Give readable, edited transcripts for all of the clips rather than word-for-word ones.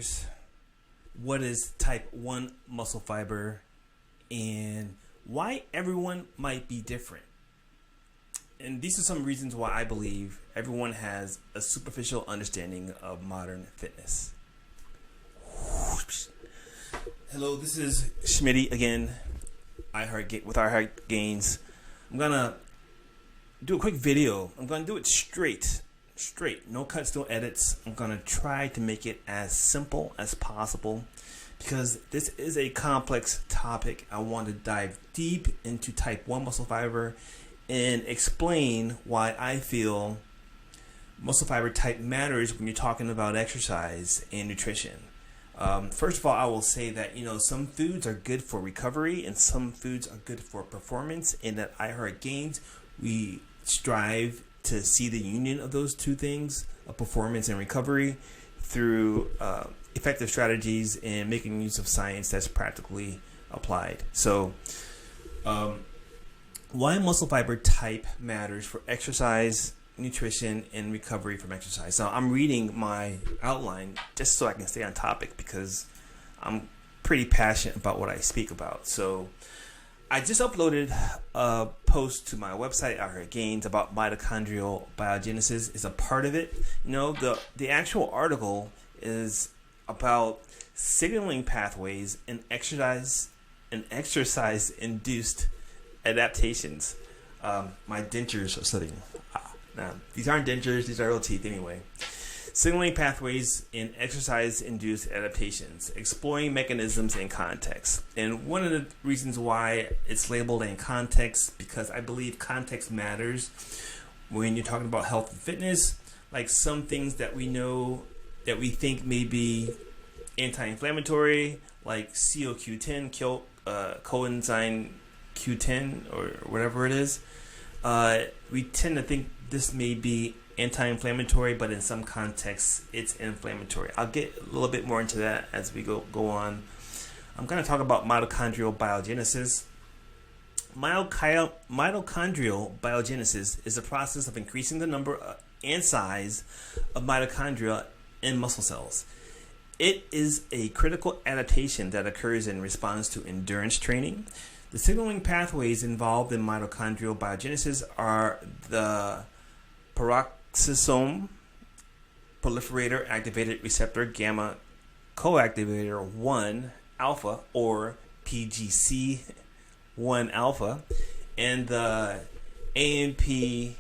fibers, what is type 1 muscle fiber, and why everyone might be different. And these are some reasons why I believe everyone has a superficial understanding of modern fitness. Hello, this is Schmitty again, with I Heart Gains. I'm gonna do a quick video. I'm gonna do it straight, no cuts, no edits. I'm gonna try to make it as simple as possible because this is a complex topic. I want to dive deep into type 1 muscle fiber and explain why I feel muscle fiber type matters when you're talking about exercise and nutrition. First of all, I will say that some foods are good for recovery and some foods are good for performance. And at I Heart Gains, we strive to see the union of those two things, of performance and recovery, through effective strategies and making use of science that's practically applied. So, why muscle fiber type matters for exercise, nutrition, and recovery from exercise. So I'm reading my outline just so I can stay on topic because I'm pretty passionate about what I speak about. So I just uploaded a post to my website, I Heart Gains, about mitochondrial biogenesis is a part of it. The actual article is about signaling pathways in exercise induced adaptations. My dentures are slipping. Now, these aren't dentures, these are real teeth anyway. Signaling pathways in exercise-induced adaptations, exploring mechanisms in context. And one of the reasons why it's labeled in context, because I believe context matters when you're talking about health and fitness. Like some things that we know that we think may be anti-inflammatory, like CoQ10, coenzyme Q10 or whatever it is. We tend to think this may be anti-inflammatory, but in some contexts it's inflammatory. I'll get a little bit more into that as we go on. I'm going to talk about mitochondrial biogenesis. Mitochondrial biogenesis is the process of increasing the number and size of mitochondria in muscle cells. It is a critical adaptation that occurs in response to endurance training. The signaling pathways involved in mitochondrial biogenesis are the peroxisome proliferator activated receptor gamma coactivator 1 alpha, or PGC-1 alpha, and the AMP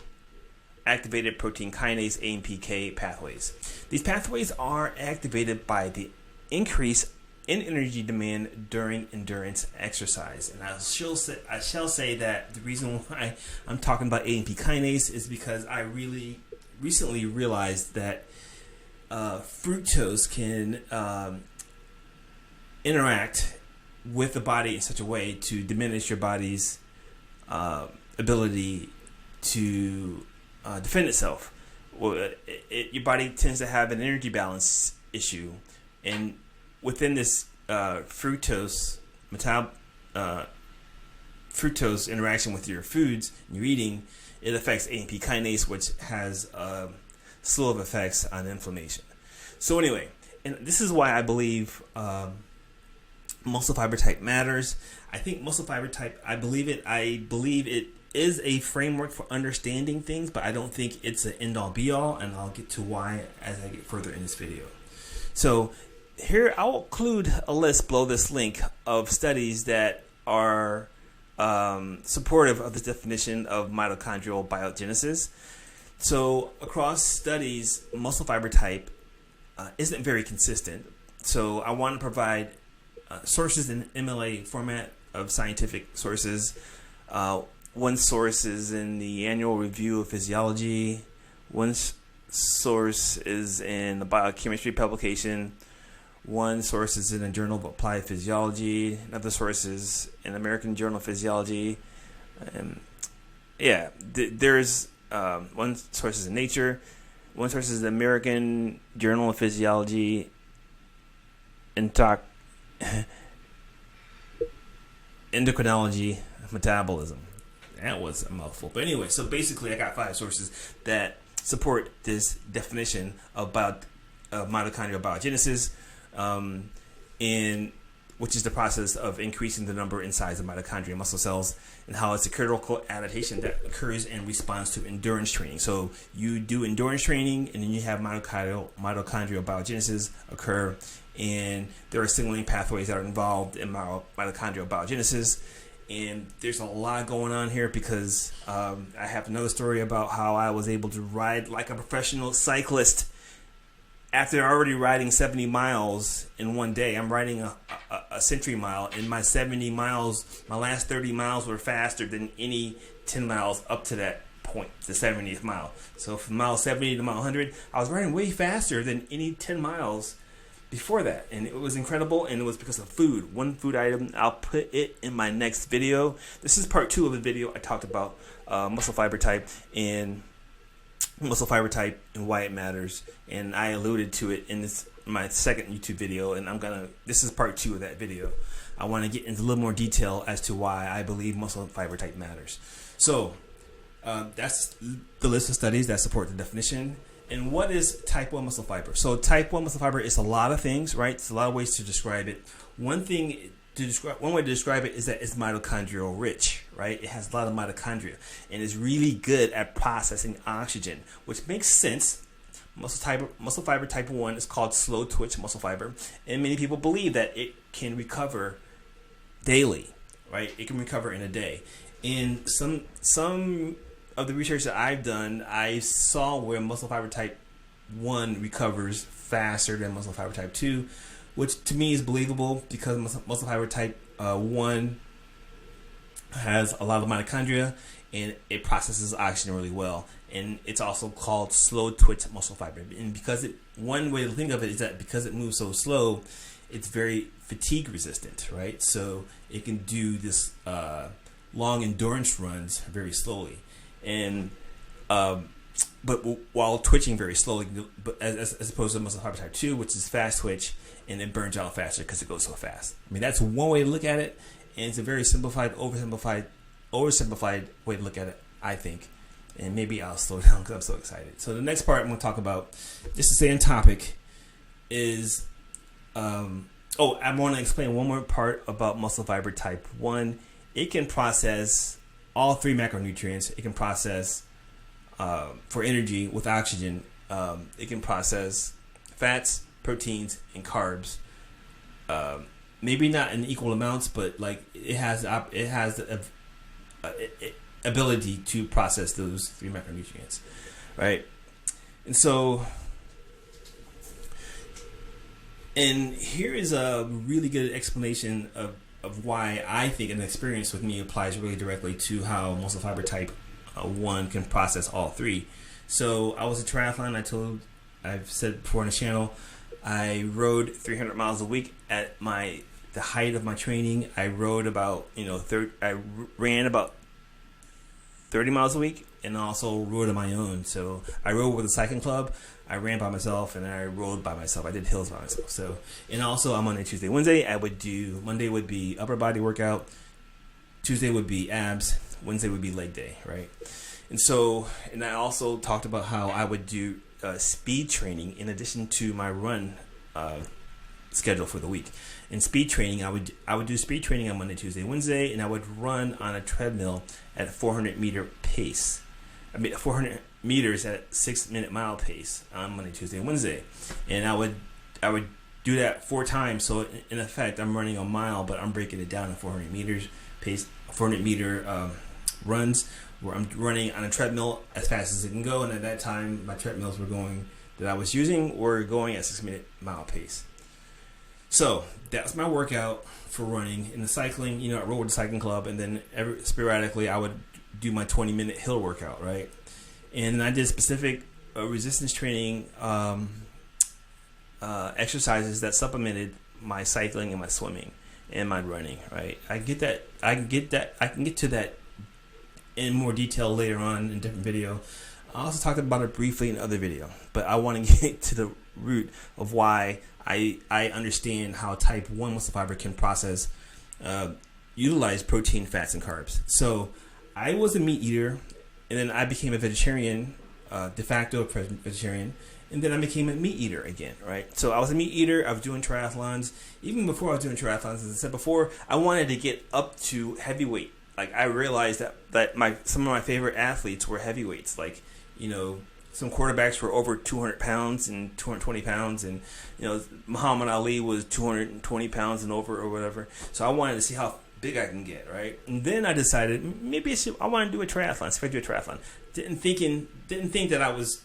activated protein kinase AMPK pathways. These pathways are activated by the increase in energy demand during endurance exercise. And I shall say that the reason why I'm talking about AMP kinase is because I really recently realized that fructose can interact with the body in such a way to diminish your body's ability to defend itself. Well, your body tends to have an energy balance issue, and within this fructose interaction with your foods you're eating, it affects AMP kinase, which has a slew of effects on inflammation. So anyway, and this is why I believe muscle fiber type matters. I think muscle fiber type, I believe it is a framework for understanding things, but I don't think it's an end-all be-all, and I'll get to why as I get further in this video. So here, I'll include a list below this link of studies that are supportive of this definition of mitochondrial biogenesis. So across studies, muscle fiber type isn't very consistent. So I want to provide sources in MLA format of scientific sources. One source is in the Annual Review of Physiology. One source is in the Biochemistry publication. One source is in the Journal of Applied Physiology. Another source is in the American Journal of Physiology. There's one source is in Nature. One source is the American Journal of Physiology. Endocrinology, Metabolism. That was a mouthful. But anyway, so basically I got 5 sources that support this definition of mitochondrial biogenesis. and which is the process of increasing the number and size of mitochondria muscle cells, and how it's a critical adaptation that occurs in response to endurance training. So you do endurance training, and then you have mitochondrial biogenesis occur, and there are signaling pathways that are involved in mitochondrial biogenesis. And there's a lot going on here because I have another story about how I was able to ride like a professional cyclist after already riding 70 miles in one day. I'm riding a century mile, and my 70 miles, my last 30 miles were faster than any 10 miles up to that point, the 70th mile. So from mile 70 to mile 100, I was riding way faster than any 10 miles before that, and it was incredible. And it was because of food. One food item, I'll put it in my next video. This is part 2 of the video. I talked about muscle fiber type and why it matters, and I alluded to it in my second YouTube video, and this is part 2 of that video. I want to get into a little more detail as to why I believe muscle fiber type matters. So that's the list of studies that support the definition. And what is type 1 muscle fiber? So type 1 muscle fiber is a lot of things, right? It's a lot of ways to describe it. One way to describe it is that it's mitochondrial rich, right? It has a lot of mitochondria and is really good at processing oxygen, which makes sense. Muscle fiber type 1 is called slow twitch muscle fiber, and many people believe that it can recover daily, right? It can recover in a day. In some of the research that I've done, I saw where muscle fiber type 1 recovers faster than muscle fiber type 2, which to me is believable because muscle fiber type 1 has a lot of mitochondria and it processes oxygen really well. And it's also called slow twitch muscle fiber. And because one way to think of it is that because it moves so slow, it's very fatigue resistant, right? So it can do this long endurance runs very slowly. And but while twitching very slowly, but as opposed to muscle fiber type 2, which is fast twitch, and it burns out faster because it goes so fast. I mean, that's one way to look at it, and it's a very simplified, oversimplified way to look at it, I think. And maybe I'll slow down because I'm so excited. So the next part I'm going to talk about, just to stay on topic, is I want to explain one more part about muscle fiber type 1. It can process all 3 macronutrients. It can process for energy with oxygen. It can process fats, proteins, and carbs. Maybe not in equal amounts, but like it has the ability to process those 3 macronutrients, right? And so, and here is a really good explanation of why I think an experience with me applies really directly to how muscle fiber type 1 can process all 3. So I was a triathlon. I've said before on the channel, I rode 300 miles a week at the height of my training. I rode about I ran about 30 miles a week, and also rode on my own. So I rode with a cycling club, I ran by myself, and I rode by myself. I did hills by myself. So, and also on Monday, Tuesday, Wednesday, Monday would be upper body workout, Tuesday would be abs, Wednesday would be leg day, right? And so, and I also talked about how I would do speed training in addition to my run schedule for the week. In speed training, I would do speed training on Monday, Tuesday, Wednesday, and I would run on a treadmill at a 400-meter pace. 400 meters at 6-minute mile pace on Monday, Tuesday, and Wednesday. And I would do that 4 times. So in effect, I'm running a mile, but I'm breaking it down to 400 meters pace, 400 meter runs, where I'm running on a treadmill as fast as it can go. And at that time, my treadmills that I was using were going at 6-minute mile pace. So that's my workout for running. In the cycling, I rode with the cycling club, and then sporadically I would do my 20-minute hill workout, right? And I did specific resistance training exercises that supplemented my cycling and my swimming and my running, right? I can get to that in more detail later on in a different video. I also talked about it briefly in another video, but I want to get to the root of why I understand how type 1 muscle fiber can process, utilize protein, fats, and carbs. So I was a meat eater, and then I became a vegetarian de facto vegetarian, and then I became a meat eater again, right? So I was a meat eater. I was doing triathlons. Even before I was doing triathlons, as I said before, I wanted to get up to heavyweight. Like, I realized that some of my favorite athletes were heavyweights. Like, some quarterbacks were over 200 pounds and 220 pounds, and Muhammad Ali was 220 pounds and over or whatever. So I wanted to see how big I can get, right? And then I decided maybe I want to do a triathlon. So I do a triathlon. Didn't think that I was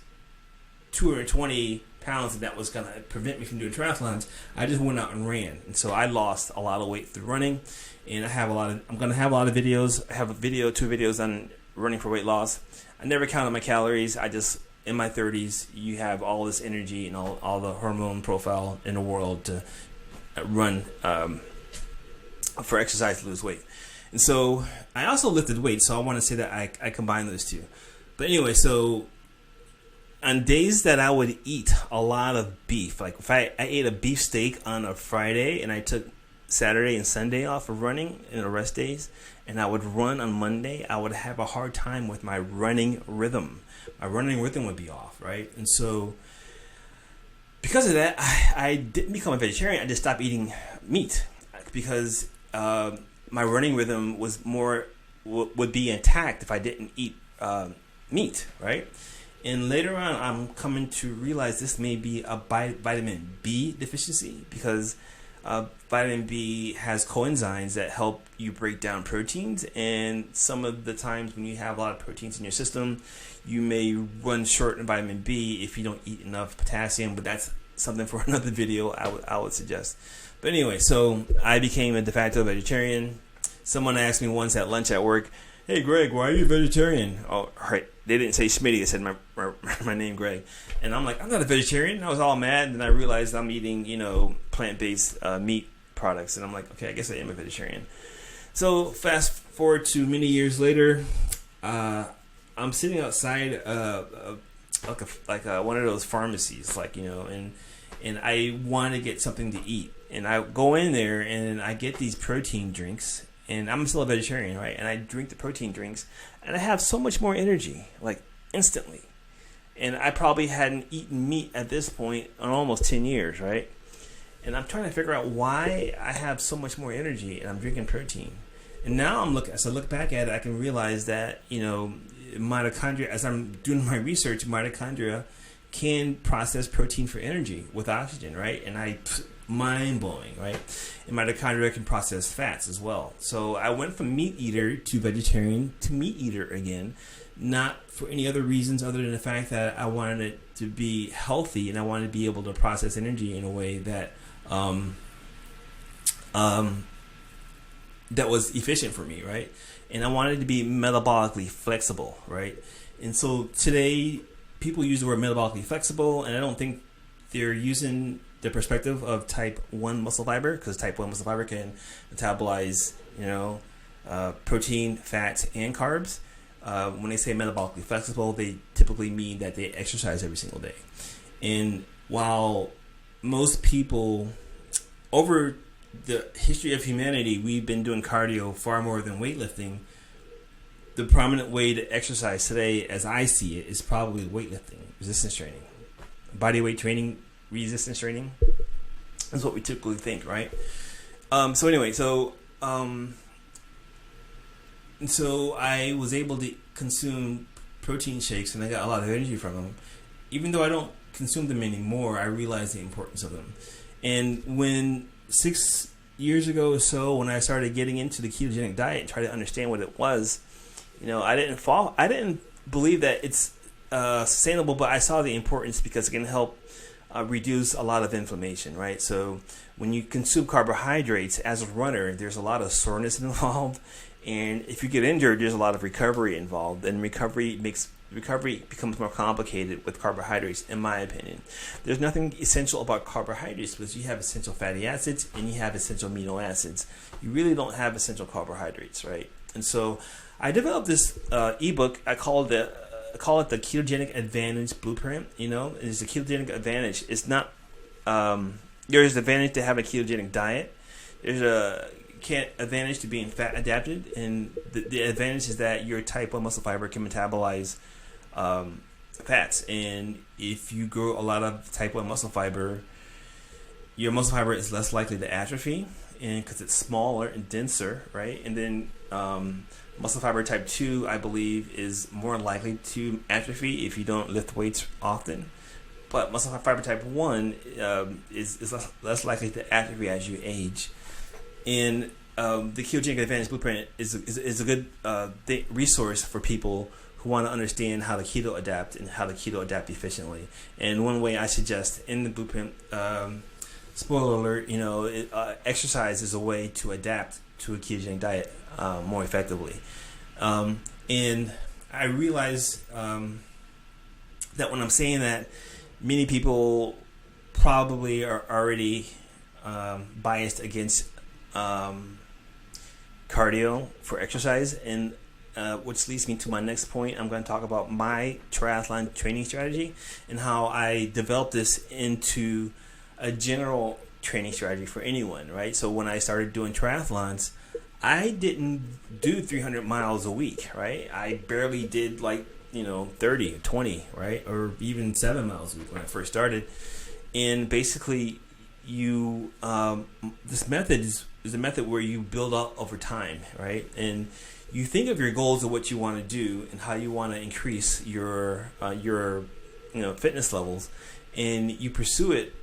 220 pounds and that was gonna prevent me from doing triathlons. I just went out and ran, and so I lost a lot of weight through running. And I'm gonna have a lot of videos. I have two videos on running for weight loss. I never counted my calories. I just, in my 30s, you have all this energy and all the hormone profile in the world to run for exercise to lose weight. And so I also lifted weights, so I want to say that I combine those two. But anyway, so on days that I would eat a lot of beef, like if I ate a beef steak on a Friday and I took Saturday and Sunday off of running in the rest days, and I would run on Monday, I would have a hard time with my running rhythm. My running rhythm would be off, right? And so because of that, I didn't become a vegetarian. I just stopped eating meat because my running rhythm would be intact if I didn't eat meat, right? And later on, I'm coming to realize this may be a vitamin B deficiency, because vitamin B has coenzymes that help you break down proteins, and some of the times when you have a lot of proteins in your system, you may run short in vitamin B if you don't eat enough potassium, but that's something for another video I would suggest. But anyway, so I became a de facto vegetarian. Someone asked me once at lunch at work, "Hey Greg, why are you a vegetarian?" Oh, right. They didn't say Schmitty, they said my name Greg. And I'm like, I'm not a vegetarian. I was all mad, and then I realized I'm eating, plant-based meat products, and I'm like, okay, I guess I am a vegetarian. So fast forward to many years later, I'm sitting outside like one of those pharmacies, and I want to get something to eat, and I go in there and I get these protein drinks. And I'm still a vegetarian, right? And I drink the protein drinks, and I have so much more energy, like instantly. And I probably hadn't eaten meat at this point in almost 10 years, right? And I'm trying to figure out why I have so much more energy and I'm drinking protein. And now as I look back at it, I can realize that, mitochondria, as I'm doing my research, mitochondria can process protein for energy with oxygen, right? And mind-blowing, right? And mitochondria can process fats as well. So I went from meat eater to vegetarian to meat eater again, not for any other reasons other than the fact that I wanted it to be healthy, and I wanted to be able to process energy in a way that that was efficient for me, right? And I wanted to be metabolically flexible, right? And so today, people use the word metabolically flexible, and I don't think they're using the perspective of type 1 muscle fiber, because type 1 muscle fiber can metabolize, protein, fats, and carbs. When they say metabolically flexible, they typically mean that they exercise every single day. And while most people, over the history of humanity, we've been doing cardio far more than weightlifting, the prominent way to exercise today, as I see it, is probably weightlifting, resistance training, body weight training, resistance training. That's what we typically think, right? So I was able to consume protein shakes, and I got a lot of energy from them. Even though I don't consume them anymore, I realize the importance of them. And when 6 years ago or so, when I started getting into the ketogenic diet and tried to understand what it was, I didn't believe that it's sustainable, but I saw the importance because it can help reduce a lot of inflammation, right? So when you consume carbohydrates as a runner, there's a lot of soreness involved, and if you get injured, there's a lot of recovery involved, and recovery becomes more complicated with carbohydrates, in my opinion. There's nothing essential about carbohydrates because you have essential fatty acids and you have essential amino acids. You really don't have essential carbohydrates, right? And so I developed this ebook. I call it the Ketogenic Advantage Blueprint. It's the ketogenic advantage. It's not there's the advantage to having a ketogenic diet. There's a advantage to being fat adapted, and the advantage is that your type 1 muscle fiber can metabolize fats. And if you grow a lot of type 1 muscle fiber, your muscle fiber is less likely to atrophy, and because it's smaller and denser, right? And then muscle fiber type 2, I believe, is more likely to atrophy if you don't lift weights often. But muscle fiber type 1 is less likely to atrophy as you age. And the Ketogenic Advantage Blueprint is a good resource for people who want to understand how to keto adapt and how to keto adapt efficiently. And one way I suggest in the blueprint, spoiler alert, exercise is a way to adapt to a ketogenic diet more effectively. And I realize that when I'm saying that, many people probably are already biased against cardio for exercise, and which leads me to my next point. I'm going to talk about my triathlon training strategy and how I developed this into a general training strategy for anyone, right? So when I started doing triathlons, I didn't do 300 miles a week, right? I barely did 30 or 20, right? Or even 7 miles a week when I first started. And basically this method is a method where you build up over time, right? And you think of your goals of what you want to do and how you want to increase your fitness levels, and you pursue it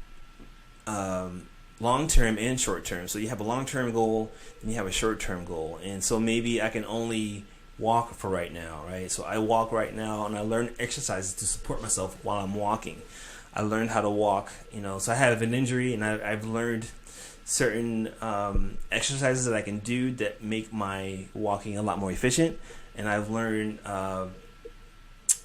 long-term and short-term. So you have a long-term goal and you have a short-term goal. And so maybe I can only walk for right now, right? So I walk right now, and I learn exercises to support myself while I'm walking. I learned how to walk, so I have an injury, and I've learned certain exercises that I can do that make my walking a lot more efficient. And I've learned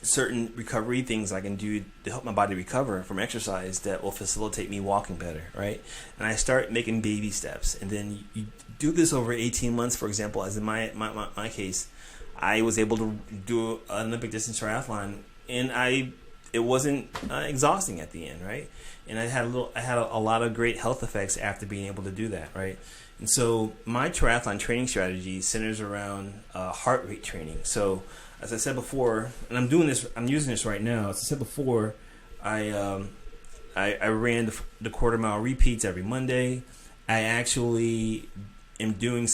certain recovery things I can do to help my body recover from exercise that will facilitate me walking better, right? And I start making baby steps, and then you do this over 18 months. For example, as in my case, I was able to do an Olympic distance triathlon, and it wasn't exhausting at the end, right? And I had a lot of great health effects after being able to do that, right? And so my triathlon training strategy centers around heart rate training. So as I said before, and I'm using this right now. As I said before, I ran the quarter mile repeats every Monday. I actually am doing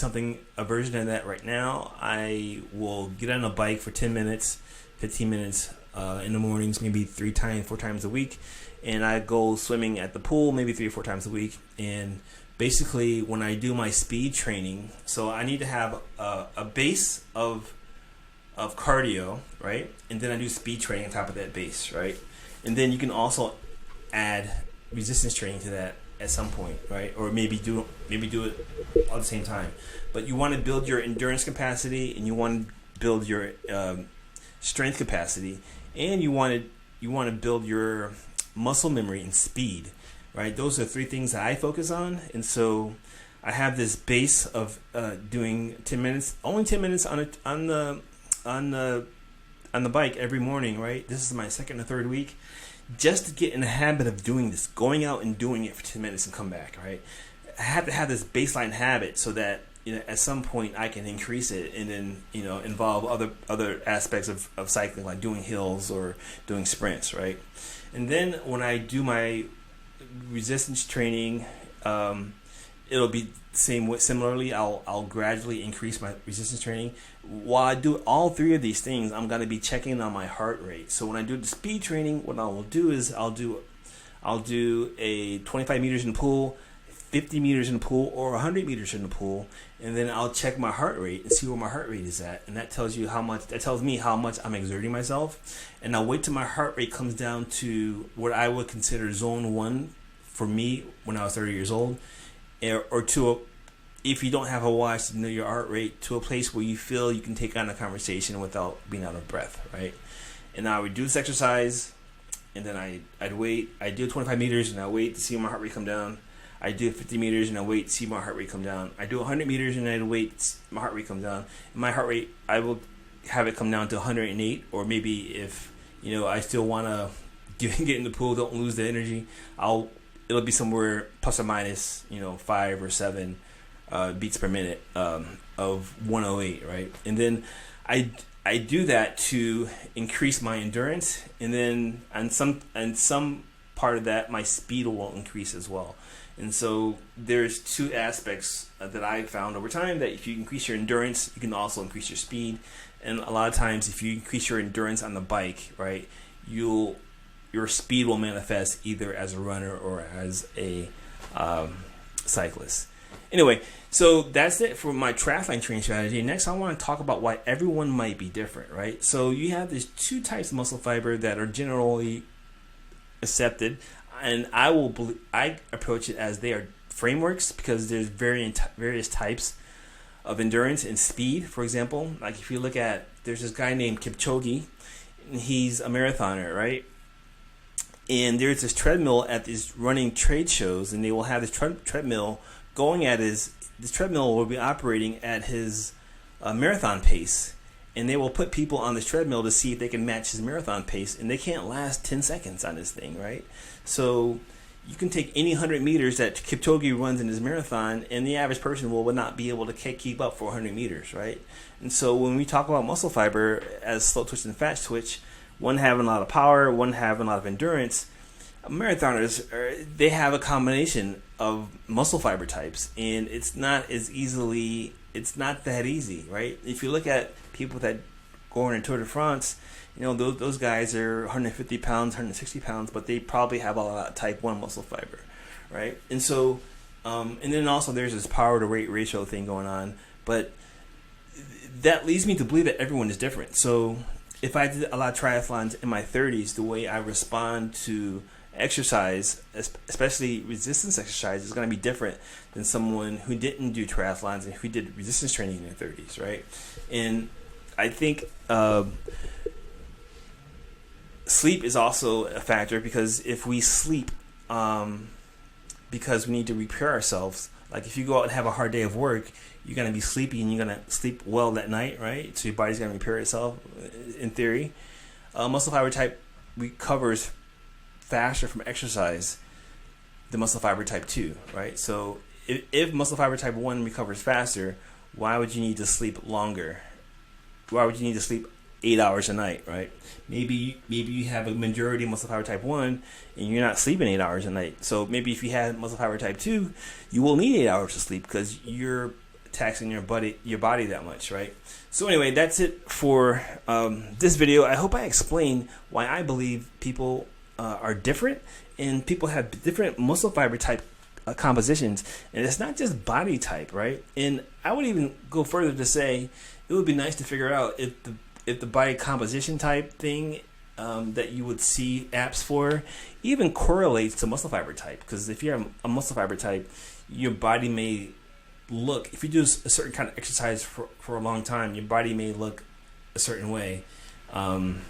a version of that right now. I will get on a bike for 10 minutes, 15 minutes in the mornings, maybe 4 times a week. And I go swimming at the pool maybe 3 or 4 times a week. And basically when I do my speed training, so I need to have a base of cardio, right? And then I do speed training on top of that base, right? And then you can also add resistance training to that at some point, right? Or maybe do it all at the same time. But you want to build your endurance capacity, and you want to build your strength capacity, and you want to build your muscle memory and speed, right? Those are 3 things that I focus on. And so I have this base of doing 10 minutes, only 10 minutes on the bike every morning, right? This is my 2nd or 3rd week, just to get in the habit of doing this, going out and doing it for 10 minutes and come back, right? I have to have this baseline habit so that at some point I can increase it, and then involve other aspects of cycling, like doing hills or doing sprints, right? And then when I do my resistance training, it'll be similarly. I'll gradually increase my resistance training. While I do all 3 of these things, I'm going to be checking on my heart rate. So when I do the speed training, what I will do is I'll do a 25 meters in the pool, 50 meters in the pool, or 100 meters in the pool, and then I'll check my heart rate and see where my heart rate is at, and that tells me how much I'm exerting myself. And I'll wait till my heart rate comes down to what I would consider zone 1 for me when I was 30 years old, or if you don't have a watch to know your heart rate, to a place where you feel you can take on a conversation without being out of breath, right? And I would do this exercise, and then I'd wait. I do 25 meters, and I wait to see my heart rate come down. I do 50 meters, and I wait to see my heart rate come down. I do 100 meters, and I'd wait my heart rate come down. And my heart rate, I will have it come down to 108, or maybe if I still want to get in the pool, don't lose the energy, it'll be somewhere plus or minus 5 or 7 beats per minute of 108, right? And then I do that to increase my endurance, and then and some part of that, my speed will increase as well. And so there's two aspects that I found over time, that if you increase your endurance, you can also increase your speed. And a lot of times, if you increase your endurance on the bike, right, your speed will manifest either as a runner or as a cyclist. Anyway, so that's it for my triathlon training strategy. Next, I want to talk about why everyone might be different, right? So you have these two types of muscle fiber that are generally accepted, and I approach it as they are frameworks, because there's various types of endurance and speed. For example, like if you look at, there's this guy named Kipchoge, and he's a marathoner, right? And there's this treadmill at these running trade shows, and they will have this treadmill going at this treadmill will be operating at his marathon pace, and they will put people on this treadmill to see if they can match his marathon pace, and they can't last 10 seconds on this thing, right? So you can take any 100 meters that Kipchoge runs in his marathon, and the average person will not be able to keep up for 100 meters, right? And so when we talk about muscle fiber as slow twitch and fast twitch, one having a lot of power, one having a lot of endurance, marathoners, they have a combination of muscle fiber types, and it's not that easy, right? If you look at people that go on a Tour de France, those guys are 150 pounds, 160 pounds, but they probably have a lot of type 1 muscle fiber, right? And so, and then also there's this power to weight ratio thing going on, but that leads me to believe that everyone is different. So if I did a lot of triathlons in my 30s, the way I respond to exercise, especially resistance exercise, is going to be different than someone who didn't do triathlons and who did resistance training in their 30s, right? And I think sleep is also a factor, because if we sleep because we need to repair ourselves, like if you go out and have a hard day of work, you're going to be sleepy and you're going to sleep well that night, right? So your body's going to repair itself, in theory. Muscle fiber type recovers faster from exercise than muscle fiber type 2, right? So if muscle fiber type 1 recovers faster, why would you need to sleep longer? Why would you need to sleep 8 hours a night, right? Maybe you have a majority of muscle fiber type 1 and you're not sleeping 8 hours a night. So maybe if you had muscle fiber type 2, you will need 8 hours to sleep, because you're taxing your body that much, right? So anyway, that's it for this video. I hope I explained why I believe people are different, and people have different muscle fiber type compositions, and it's not just body type, right? And I would even go further to say it would be nice to figure out if the body composition type thing that you would see apps for even correlates to muscle fiber type, because if you have a muscle fiber type, your body may look, if you do a certain kind of exercise for a long time, your body may look a certain way, and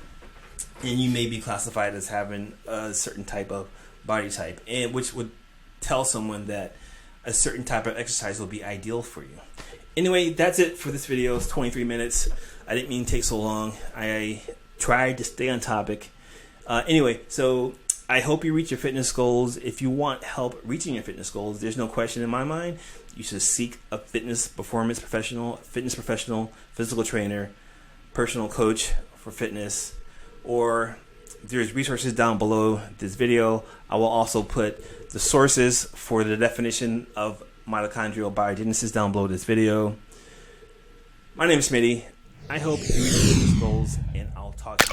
you may be classified as having a certain type of body type, and which would tell someone that a certain type of exercise will be ideal for you. Anyway, that's it for this video. It's 23 minutes. I didn't mean to take so long. I tried to stay on topic. Anyway, so I hope you reach your fitness goals. If you want help reaching your fitness goals, there's no question in my mind, you should seek a fitness professional, physical trainer, personal coach for fitness, or there's resources down below this video. I will also put the sources for the definition of mitochondrial biogenesis down below this video. My name is Smitty. I hope you reach your fitness goals, and I'll talk to you.